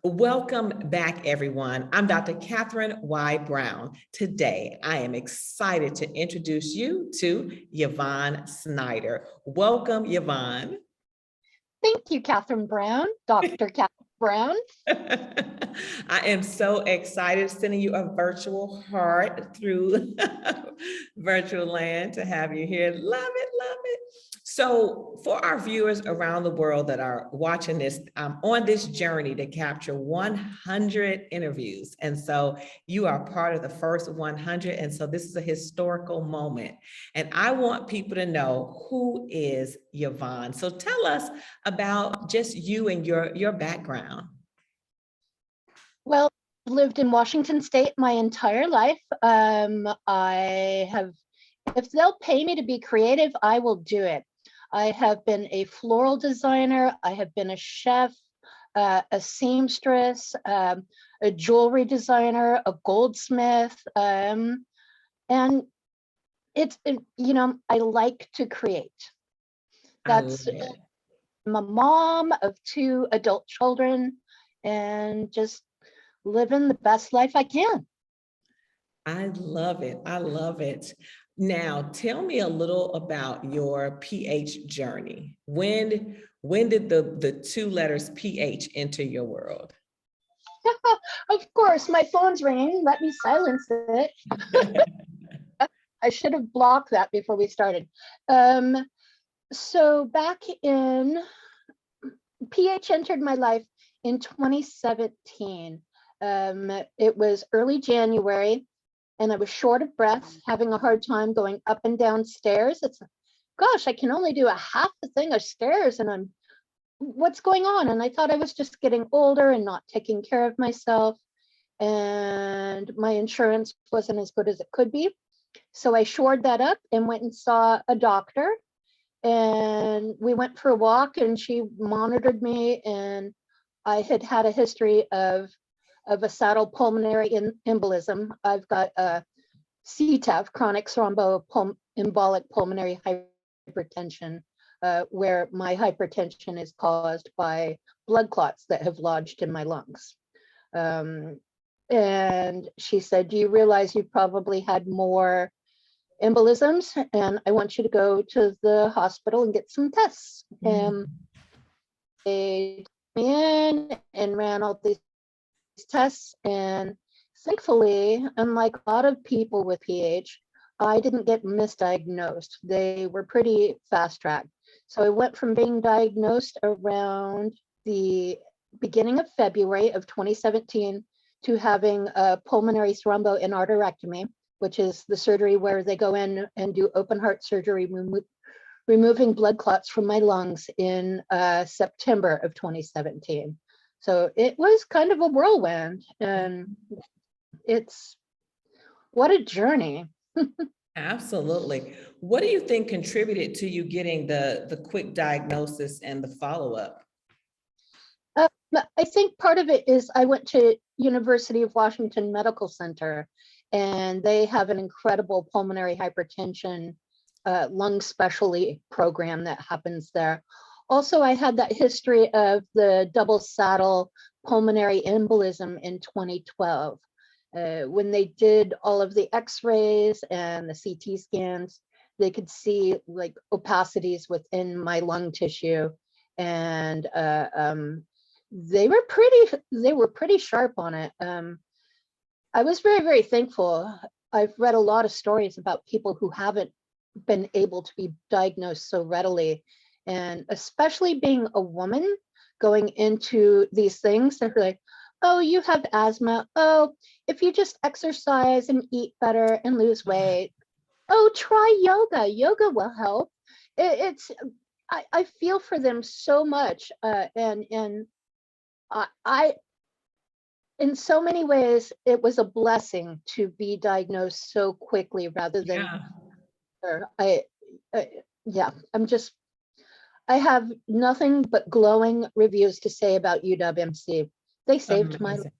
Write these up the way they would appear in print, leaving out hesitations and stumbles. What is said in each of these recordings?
Welcome back, everyone. I'm Dr. Catherine Y. Brown. Today, I am excited to introduce you to Yvonne Snyder. Welcome, Yvonne. Thank you, Catherine Brown, Dr. Catherine Brown. I am so excited, sending you a virtual heart through virtual land to have you here. Love it, love it. So for our viewers around the world that are watching this, I'm on this journey to capture 100 interviews. And so you are part of the first 100. And so this is a historical moment. And I want people to know, who is Yvonne? So tell us about just you and your background. Well, I've lived in Washington State my entire life. If they'll pay me to be creative, I will do it. I have been a floral designer. I have been a chef, a seamstress, a jewelry designer, a goldsmith. And I like to create. I'm a mom of 2 adult children and just living the best life I can. I love it. I love it. Now, tell me a little about your PH journey. When did the 2 letters PH enter your world? Of course, my phone's ringing. Let me silence it. I should have blocked that before we started. So back in, PH entered my life in 2017. It was early January, and I was short of breath, having a hard time going up and down stairs. Gosh, I can only do a half the thing of stairs, and what's going on? And I thought I was just getting older and not taking care of myself, and my insurance wasn't as good as it could be. So I shored that up and went and saw a doctor, and we went for a walk, and she monitored me, and I had a history of a saddle pulmonary embolism. I've got a CTEPH, chronic thromboembolic pulmonary hypertension, where my hypertension is caused by blood clots that have lodged in my lungs. And she said, do you realize you probably had more embolisms? And I want you to go to the hospital and get some tests. And they took me in and ran all these tests, and thankfully, unlike a lot of people with PH, I didn't get misdiagnosed. They were pretty fast tracked. So I went from being diagnosed around the beginning of February of 2017 to having a pulmonary thromboendarterectomy, which is the surgery where they go in and do open heart surgery, removing blood clots from my lungs in September of 2017. So it was kind of a whirlwind, and what a journey. Absolutely. What do you think contributed to you getting the quick diagnosis and the follow-up? I think part of it is I went to University of Washington Medical Center, and they have an incredible pulmonary hypertension lung specialty program that happens there. Also, I had that history of the double saddle pulmonary embolism in 2012. When they did all of the x-rays and the CT scans, they could see like opacities within my lung tissue, and they were pretty sharp on it. I was very, very thankful. I've read a lot of stories about people who haven't been able to be diagnosed so readily. And especially being a woman going into these things, they're like, oh, you have asthma. Oh, if you just exercise and eat better and lose weight. Oh, try yoga. Yoga will help. I feel for them so much. And I, in so many ways, it was a blessing to be diagnosed so quickly rather than, I have nothing but glowing reviews to say about UW-MC. They saved my life.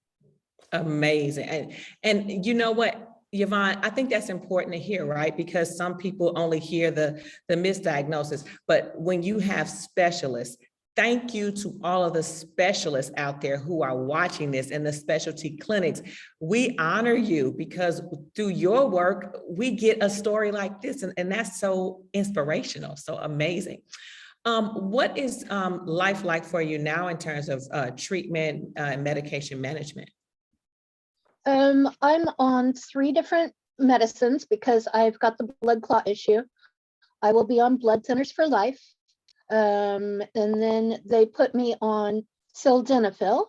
Amazing. And you know what, Yvonne, I think that's important to hear, right? Because some people only hear the misdiagnosis, but when you have specialists, thank you to all of the specialists out there who are watching this and the specialty clinics. We honor you because through your work, we get a story like this, and that's so inspirational, so amazing. What is life like for you now in terms of treatment and medication management? I'm on 3 different medicines because I've got the blood clot issue. I will be on blood thinners for life. And then they put me on sildenafil.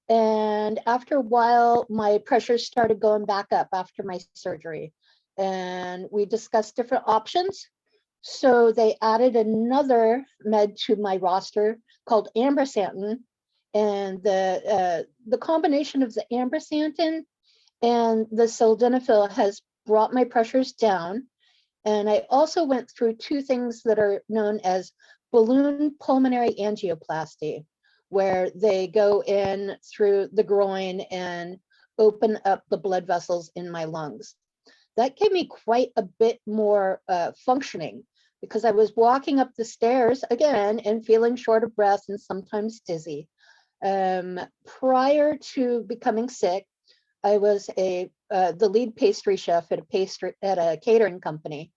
And after a while, my pressure started going back up after my surgery. And we discussed different options. So they added another med to my roster called ambrisantin. And the combination of the ambrisantin and the sildenafil has brought my pressures down. And I also went through 2 things that are known as balloon pulmonary angioplasty, where they go in through the groin and open up the blood vessels in my lungs. That gave me quite a bit more functioning, because I was walking up the stairs again and feeling short of breath and sometimes dizzy. Prior to becoming sick, I was the lead pastry chef at a catering company,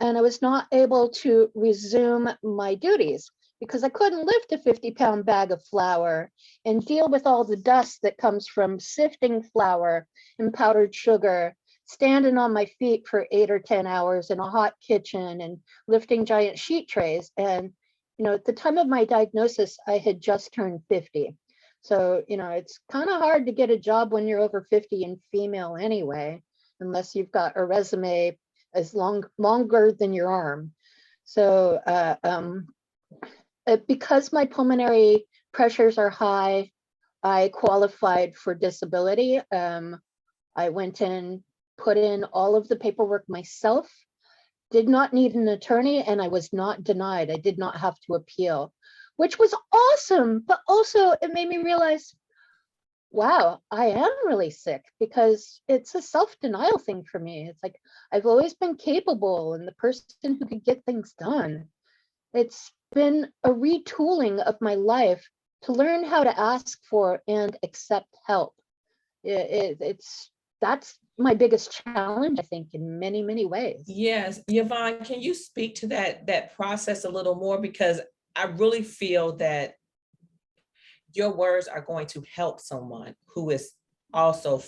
and I was not able to resume my duties because I couldn't lift a 50-pound bag of flour and deal with all the dust that comes from sifting flour and powdered sugar, standing on my feet for 8 or 10 hours in a hot kitchen and lifting giant sheet trays. And, at the time of my diagnosis, I had just turned 50. So, it's kind of hard to get a job when you're over 50 and female anyway, unless you've got a resume as longer than your arm. So because my pulmonary pressures are high, I qualified for disability. I went in, put in all of the paperwork myself, did not need an attorney, and I was not denied. I did not have to appeal, which was awesome. But also it made me realize, wow, I am really sick, because it's a self-denial thing for me. It's like, I've always been capable and the person who could get things done. It's been a retooling of my life to learn how to ask for and accept help. That's my biggest challenge, I think, in many, many ways. Yes, Yvonne, can you speak to that process a little more? Because I really feel that your words are going to help someone who is also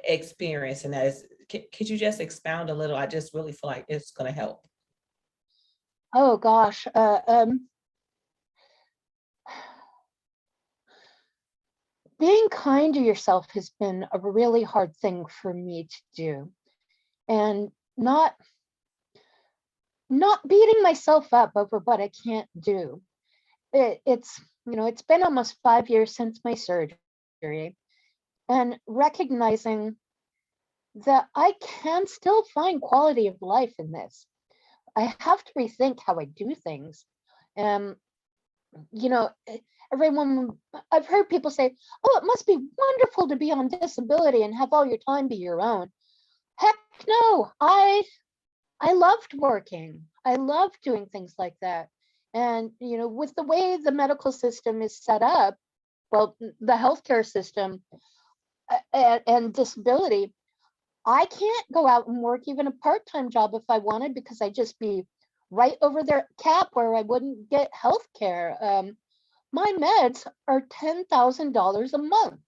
experiencing that. Could you just expound a little? I just really feel like it's going to help. Oh gosh. Being kind to yourself has been a really hard thing for me to do, and not beating myself up over what I can't do. It's been almost 5 years since my surgery, and recognizing that I can still find quality of life in this. I have to rethink how I do things. Um, you know, everyone, I've heard people say, oh, it must be wonderful to be on disability and have all your time be your own. Heck no, I loved working. I loved doing things like that. And, with the way the medical system is set up, well, the healthcare system and disability, I can't go out and work even a part-time job if I wanted, because I'd just be right over their cap where I wouldn't get health care. My meds are $10,000 a month,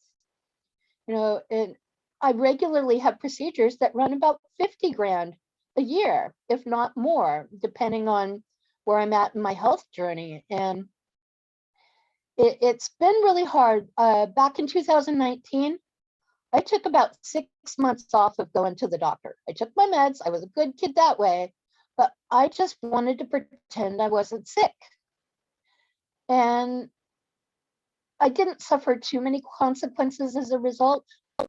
and I regularly have procedures that run about 50 grand a year, if not more, depending on where I'm at in my health journey. And it's been really hard. Back in 2019, I took about 6 months off of going to the doctor. I took my meds. I was a good kid that way, but I just wanted to pretend I wasn't sick. And I didn't suffer too many consequences as a result, but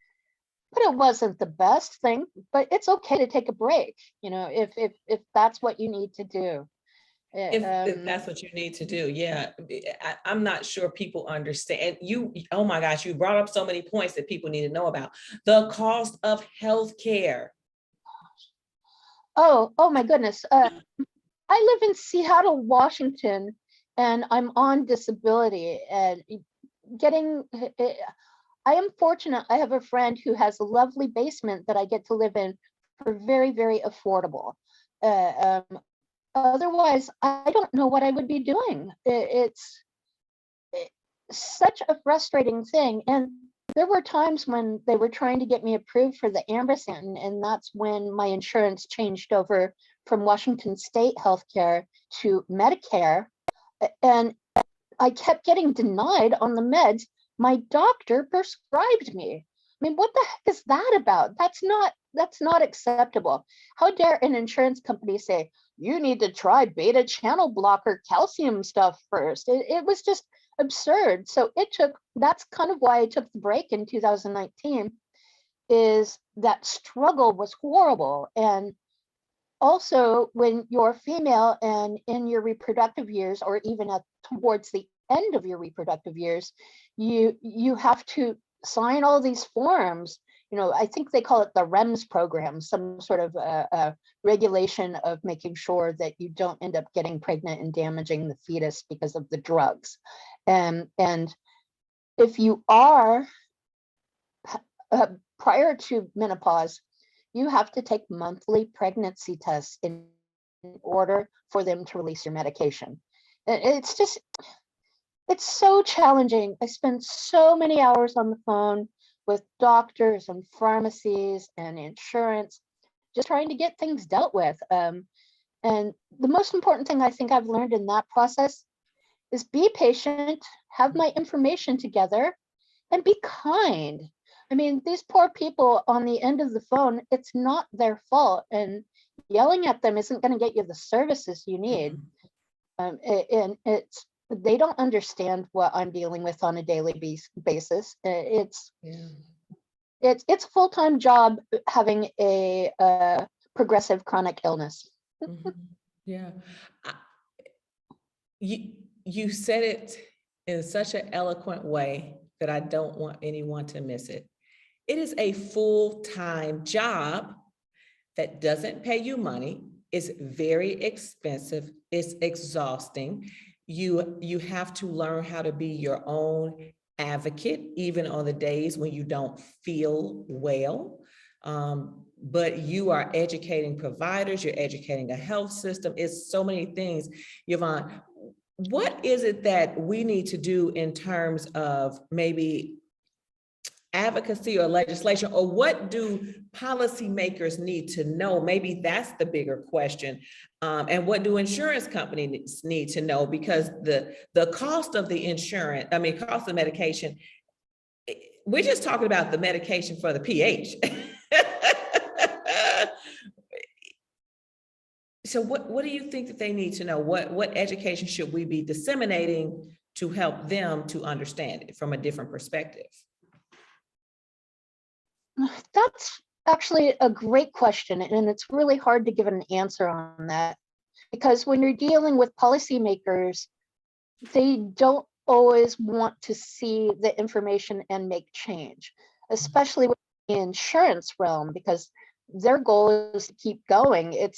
it wasn't the best thing. But it's okay to take a break, if that's what you need to do. If that's what you need to do, yeah. I'm not sure people understand. Oh my gosh, you brought up so many points that people need to know about. The cost of healthcare. Oh my goodness. I live in Seattle, Washington, and I'm on disability and getting, I am fortunate. I have a friend who has a lovely basement that I get to live in for very, very affordable. Otherwise, I don't know what I would be doing. It's such a frustrating thing. And there were times when they were trying to get me approved for the ampersand, and that's when my insurance changed over from Washington State healthcare to Medicare. And I kept getting denied on the meds my doctor prescribed me. I mean, what the heck is that about? That's not acceptable. How dare an insurance company say, you need to try beta channel blocker calcium stuff first? It was just absurd. So that's kind of why I took the break in 2019, is that struggle was horrible. And also, when you're female and in your reproductive years, or even towards the end of your reproductive years, you have to sign all these forms. I think they call it the REMS program, some sort of regulation of making sure that you don't end up getting pregnant and damaging the fetus because of the drugs. And if you are prior to menopause, you have to take monthly pregnancy tests in order for them to release your medication. It's so challenging. I spend so many hours on the phone with doctors and pharmacies and insurance, just trying to get things dealt with. And the most important thing I think I've learned in that process is be patient, have my information together, and be kind. I mean, these poor people on the end of the phone, it's not their fault. And yelling at them isn't going to get you the services you need. And they don't understand what I'm dealing with on a daily basis. It's a full-time job having a progressive chronic illness. Yeah. You said it in such an eloquent way that I don't want anyone to miss it. It is a full-time job that doesn't pay you money. It's very expensive. It's exhausting. You have to learn how to be your own advocate, even on the days when you don't feel well. But you are educating providers, you're educating a health system. It's so many things. Yvonne, what is it that we need to do in terms of maybe advocacy or legislation, or what do policymakers need to know? Maybe that's the bigger question. And what do insurance companies need to know? Because the cost of the insurance, cost of medication, we're just talking about the medication for the pH. So what do you think that they need to know? What education should we be disseminating to help them to understand it from a different perspective? That's actually a great question, and it's really hard to give an answer on that, because when you're dealing with policymakers, they don't always want to see the information and make change, especially with the insurance realm, because their goal is to keep going. They're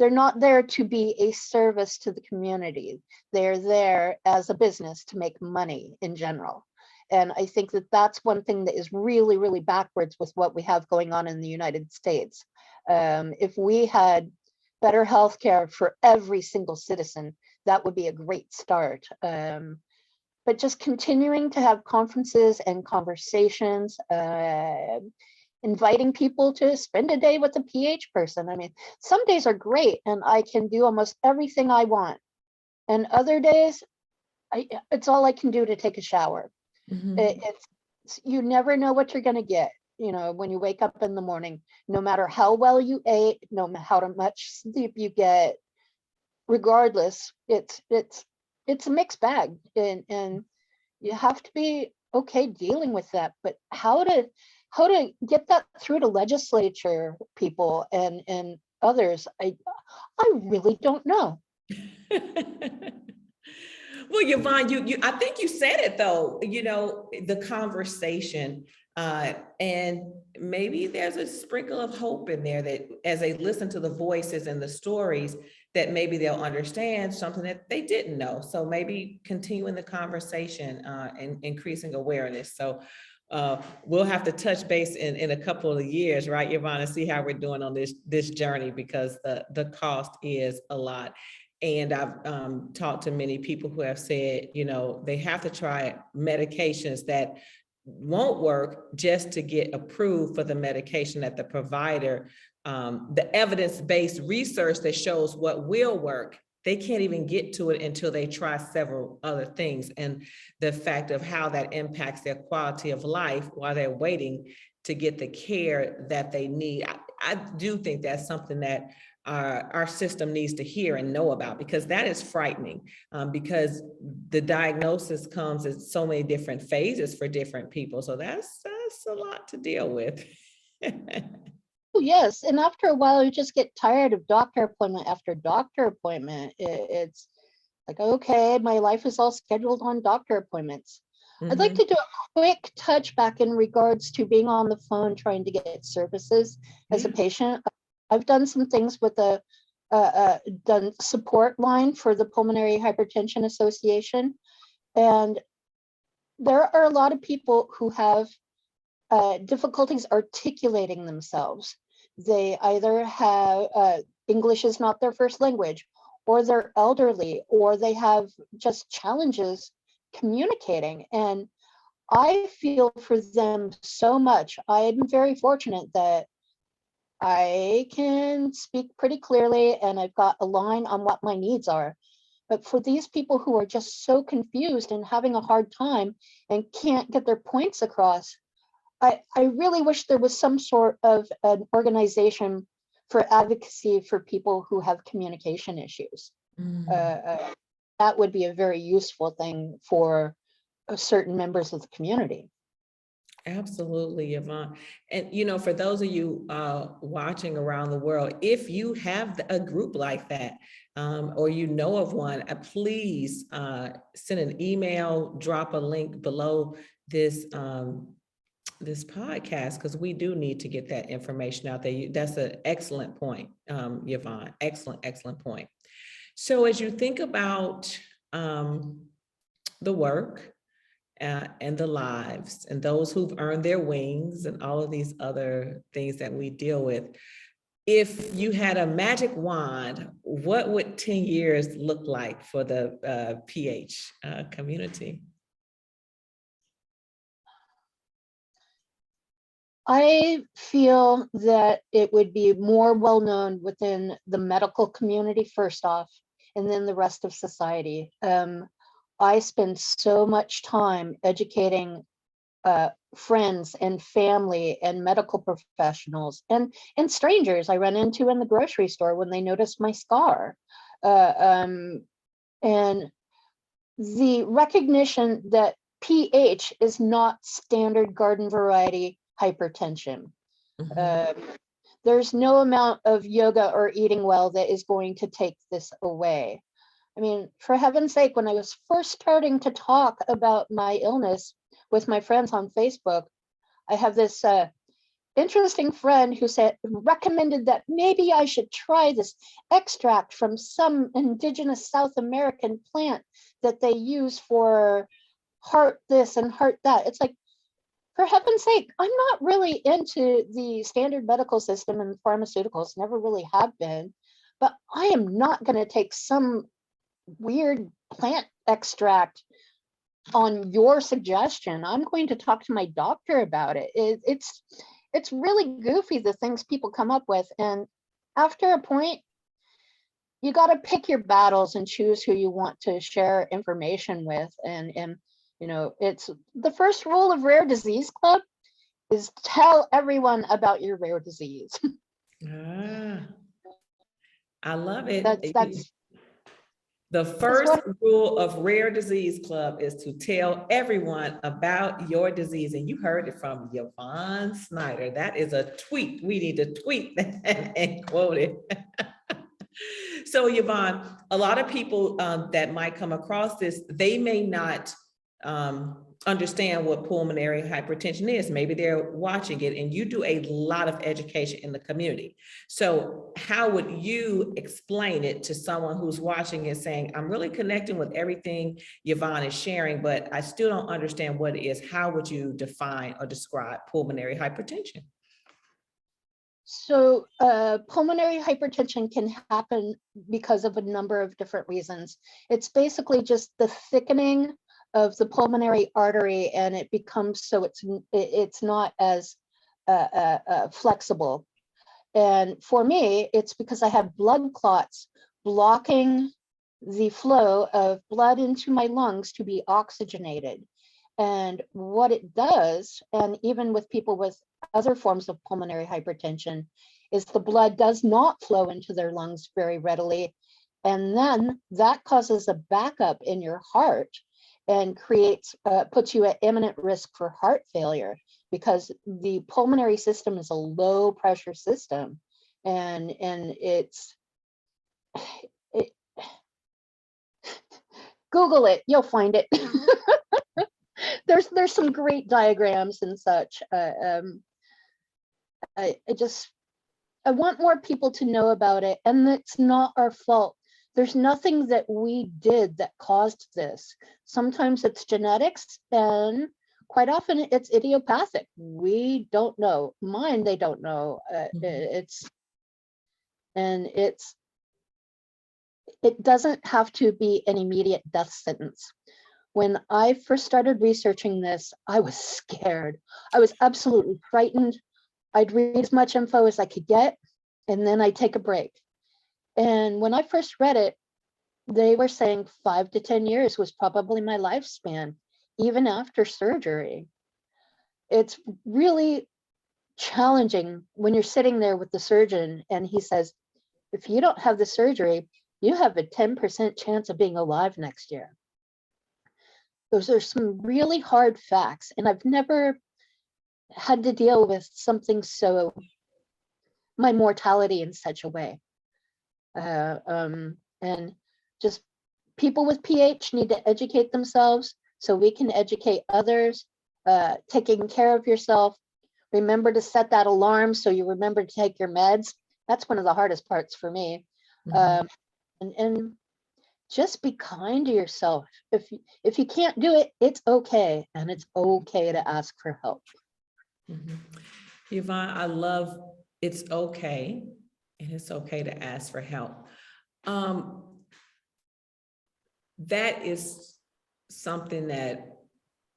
not there to be a service to the community. They're there as a business to make money in general. And I think that that's one thing that is really, really backwards with what we have going on in the United States. If we had better healthcare for every single citizen, that would be a great start. But just continuing to have conferences and conversations, inviting people to spend a day with a PH person. I mean, some days are great and I can do almost everything I want. And other days, it's all I can do to take a shower. You never know what you're going to get, when you wake up in the morning, no matter how well you ate, no matter how much sleep you get, regardless, it's a mixed bag, and you have to be okay dealing with that. But how to get that through to legislature people and others, I really don't know. Well, Yvonne, I think you said it though, the conversation, and maybe there's a sprinkle of hope in there that as they listen to the voices and the stories, that maybe they'll understand something that they didn't know. So maybe continuing the conversation and increasing awareness. So we'll have to touch base in a couple of years, right, Yvonne, and see how we're doing on this journey, because the cost is a lot. And I've talked to many people who have said, they have to try medications that won't work just to get approved for the medication that the provider, the evidence-based research that shows what will work, they can't even get to it until they try several other things. And the fact of how that impacts their quality of life while they're waiting to get the care that they need. I do think that's something that our system needs to hear and know about, because that is frightening, because the diagnosis comes in so many different phases for different people. So that's a lot to deal with. Oh, yes, and after a while, you just get tired of doctor appointment after doctor appointment. It's like, okay, my life is all scheduled on doctor appointments. I'd like to do a quick touch back in regards to being on the phone trying to get services as a patient. I've done some things with the done support line for the Pulmonary Hypertension Association, and there are a lot of people who have difficulties articulating themselves. They either have English is not their first language, or they're elderly, or they have just challenges communicating. And I feel for them so much. I'm very fortunate that I can speak pretty clearly and I've got a line on what my needs are. But for these people who are just so confused and having a hard time and can't get their points across, I really wish there was some sort of an organization for advocacy for people who have communication issues. That would be a very useful thing for certain members of the community. Absolutely, Yvonne. And, for those of you watching around the world, if you have a group like that, or you know of one, please send an email, drop a link below this this podcast, because we do need to get that information out there. That's an excellent point, Yvonne. Excellent point. So as you think about the work, and the lives and those who've earned their wings and all of these other things that we deal with, if you had a magic wand, what would 10 years look like for the PH community? I feel that it would be more well-known within the medical community first off, and then the rest of society. I spend so much time educating friends and family and medical professionals and strangers I run into in the grocery store when they notice my scar. And the recognition that PH is not standard garden variety hypertension. There's no amount of yoga or eating well that is going to take this away. I mean, for heaven's sake, when I was first starting to talk about my illness with my friends on Facebook, I have this interesting friend who recommended that maybe I should try this extract from some indigenous South American plant that they use for heart this and heart that. It's like, for heaven's sake, I'm not really into the standard medical system and pharmaceuticals, never really have been, but I am not going to take some weird plant extract on your suggestion. I'm going to talk to my doctor about it. It's really goofy, the things people come up with. And after a point, you got to pick your battles and choose who you want to share information with. And it's the first rule of Rare Disease Club is tell everyone about your rare disease. I love it. That's the first rule of Rare Disease Club is to tell everyone about your disease. And you heard it from Yvonne Snyder. That is a tweet. We need to tweet that and quote it. So Yvonne, a lot of people that might come across this, they may not understand what pulmonary hypertension is. Maybe they're watching it, and you do a lot of education in the community. So how would you explain it to someone who's watching and saying, I'm really connecting with everything Yvonne is sharing, but I still don't understand what it is? How would you define or describe pulmonary hypertension? So pulmonary hypertension can happen because of a number of different reasons. It's basically just the thickening of the pulmonary artery, and it becomes so it's not as flexible. And for me, it's because I have blood clots blocking the flow of blood into my lungs to be oxygenated. And what it does, and even with people with other forms of pulmonary hypertension, is the blood does not flow into their lungs very readily. And then that causes a backup in your heart and creates, puts you at imminent risk for heart failure, because the pulmonary system is a low pressure system. And Google it, you'll find it. There's some great diagrams and such. I want more people to know about it, and it's not our fault. There's nothing that we did that caused this. Sometimes it's genetics, and quite often it's idiopathic. We don't know. Mine, they don't know. It doesn't have to be an immediate death sentence. When I first started researching this, I was scared. I was absolutely frightened. I'd read as much info as I could get, and then I'd take a break. And when I first read it, they were saying 5 to 10 years was probably my lifespan, even after surgery. It's really challenging when you're sitting there with the surgeon and he says, if you don't have the surgery, you have a 10% chance of being alive next year. Those are some really hard facts, and I've never had to deal with something so, my mortality in such a way. And just people with PH need to educate themselves so we can educate others. Taking care of yourself. Remember to set that alarm so you remember to take your meds. That's one of the hardest parts for me. And just be kind to yourself. If you can't do it, it's okay, and it's okay to ask for help. Yvonne, I love it's okay, and it's okay to ask for help. That is something that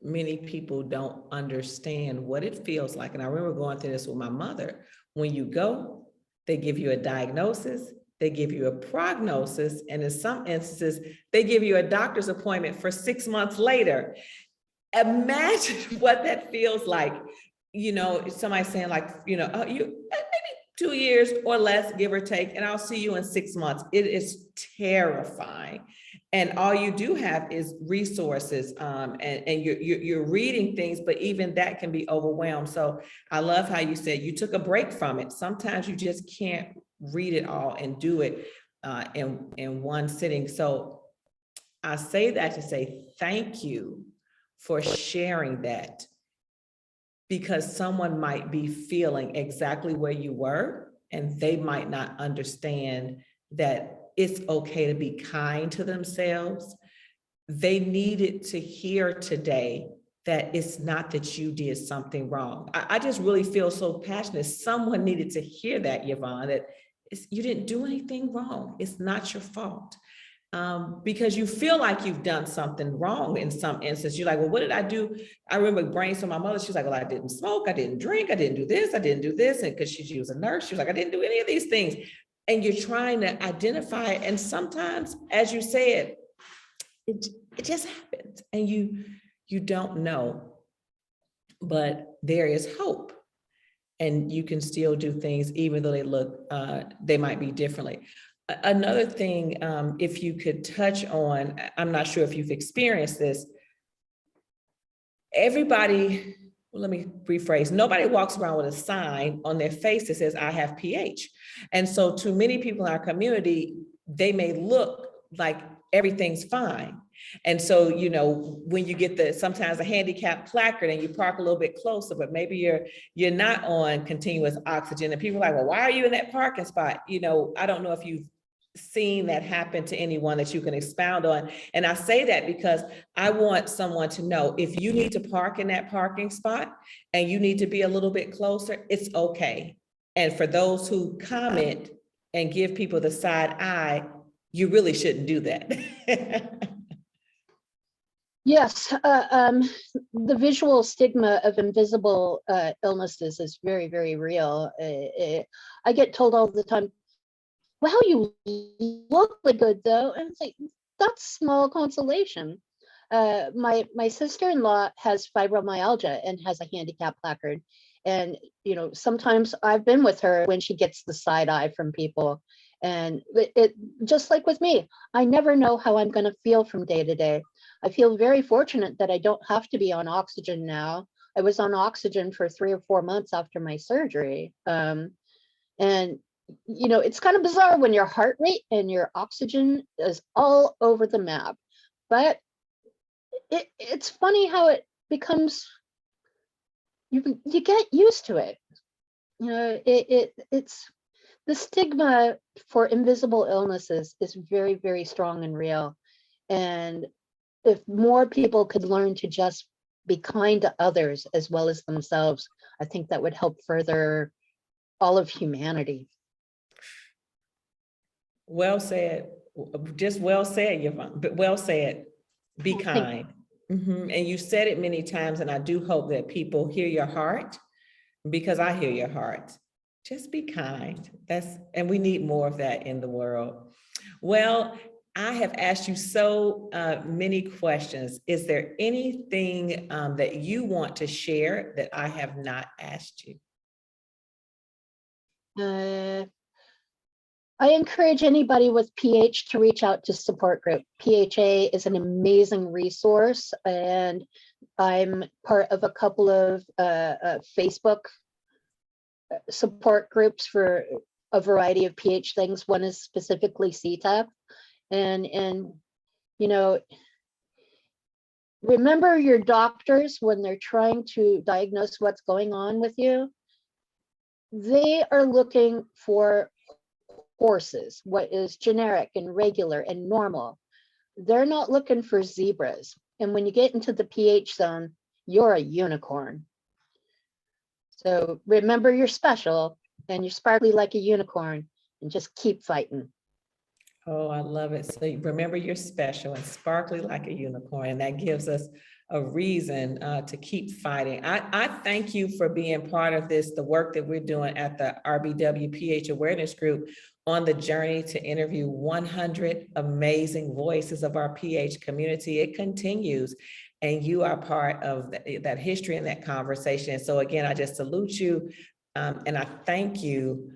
many people don't understand what it feels like. And I remember going through this with my mother. When you go, they give you a diagnosis, they give you a prognosis, and in some instances, they give you a doctor's appointment for 6 months later. Imagine what that feels like. You know, somebody saying like, you know, you maybe 2 years or less, give or take, and I'll see you in 6 months. It is terrifying. And all you do have is resources, and you're reading things, but even that can be overwhelmed. So I love how you said you took a break from it. Sometimes you just can't read it all and do it in one sitting. So I say that to say thank you for sharing that, because someone might be feeling exactly where you were, and they might not understand that it's okay to be kind to themselves. They needed to hear today that it's not that you did something wrong. I just really feel so passionate. Someone needed to hear that, Yvonne, that you didn't do anything wrong. It's not your fault. Because you feel like you've done something wrong in some instance. You're like, well, what did I do? I remember brainstorming my mother. She's like, well, I didn't smoke, I didn't drink, I didn't do this, I didn't do this. And because she was a nurse, she was like, I didn't do any of these things. And you're trying to identify it. And sometimes, as you said, it just happens and you don't know, but there is hope. And you can still do things even though they might be differently. Another thing, if you could touch on, I'm not sure if you've experienced this, everybody, well, let me rephrase, nobody walks around with a sign on their face that says, I have PH. And so to many people in our community, they may look like everything's fine. And so, you know, when you get sometimes a handicap placard and you park a little bit closer, but maybe you're not on continuous oxygen, and people are like, well, why are you in that parking spot? You know, I don't know if you've seen that happen to anyone that you can expound on. And I say that because I want someone to know, if you need to park in that parking spot and you need to be a little bit closer, it's okay. And for those who comment and give people the side eye, you really shouldn't do that. Yes, the visual stigma of invisible illnesses is very, very real. I get told all the time, wow, you look really good though. And it's like, that's small consolation. My sister-in-law has fibromyalgia and has a handicap placard. And, you know, sometimes I've been with her when she gets the side eye from people. And it just like with me, I never know how I'm going to feel from day to day. I feel very fortunate that I don't have to be on oxygen now. I was on oxygen for 3 or 4 months after my surgery. And, you know, it's kind of bizarre when your heart rate and your oxygen is all over the map. But it's funny how it becomes, you get used to it. You know, it's the stigma for invisible illnesses is very, very strong and real. And if more people could learn to just be kind to others as well as themselves, I think that would help further all of humanity. Well said. Just well said, Yvonne, but well said. Be kind. And you said it many times, and I do hope that people hear your heart, because I hear your heart. Just be kind. And we need more of that in the world. Well, I have asked you so many questions. Is there anything that you want to share that I have not asked you? I encourage anybody with PH to reach out to support group. PHA is an amazing resource, and I'm part of a couple of Facebook support groups for a variety of PH things. One is specifically CTAP, and you know, remember your doctors when they're trying to diagnose what's going on with you. They are looking for horses, what is generic and regular and normal. They're not looking for zebras. And when you get into the PH zone, you're a unicorn. So remember you're special and you're sparkly like a unicorn, and just keep fighting. Oh, I love it. So remember you're special and sparkly like a unicorn, and that gives us a reason to keep fighting. I thank you for being part of this, the work that we're doing at the RBW PH Awareness Group on the journey to interview 100 amazing voices of our PH community. It continues, and you are part of that history and that conversation. So again, I just salute you. And I thank you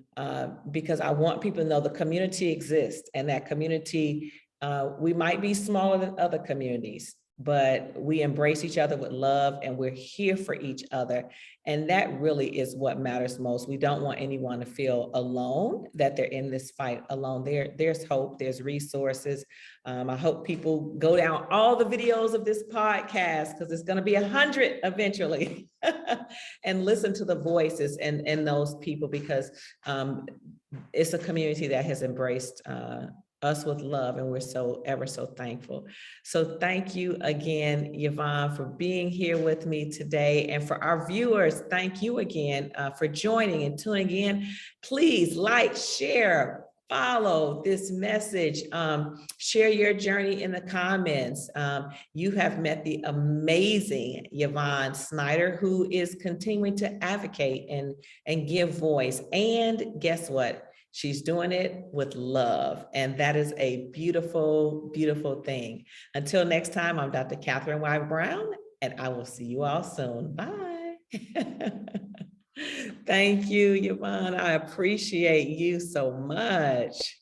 because I want people to know the community exists, and that community, we might be smaller than other communities, but we embrace each other with love, and we're here for each other. And that really is what matters most. We don't want anyone to feel alone, that they're in this fight alone. There's hope, there's resources. I hope people go down all the videos of this podcast, because it's going to be 100 eventually, and listen to the voices and those people, because it's a community that has embraced us with love, and we're so ever so thankful. So thank you again, Yvonne, for being here with me today. And for our viewers, thank you again for joining and tuning in. Please like, share, follow this message, share your journey in the comments. You have met the amazing Yvonne Snyder, who is continuing to advocate and give voice. And guess what? She's doing it with love. And that is a beautiful, beautiful thing. Until next time, I'm Dr. Catherine Y. Brown, and I will see you all soon. Bye. Thank you, Yvonne. I appreciate you so much.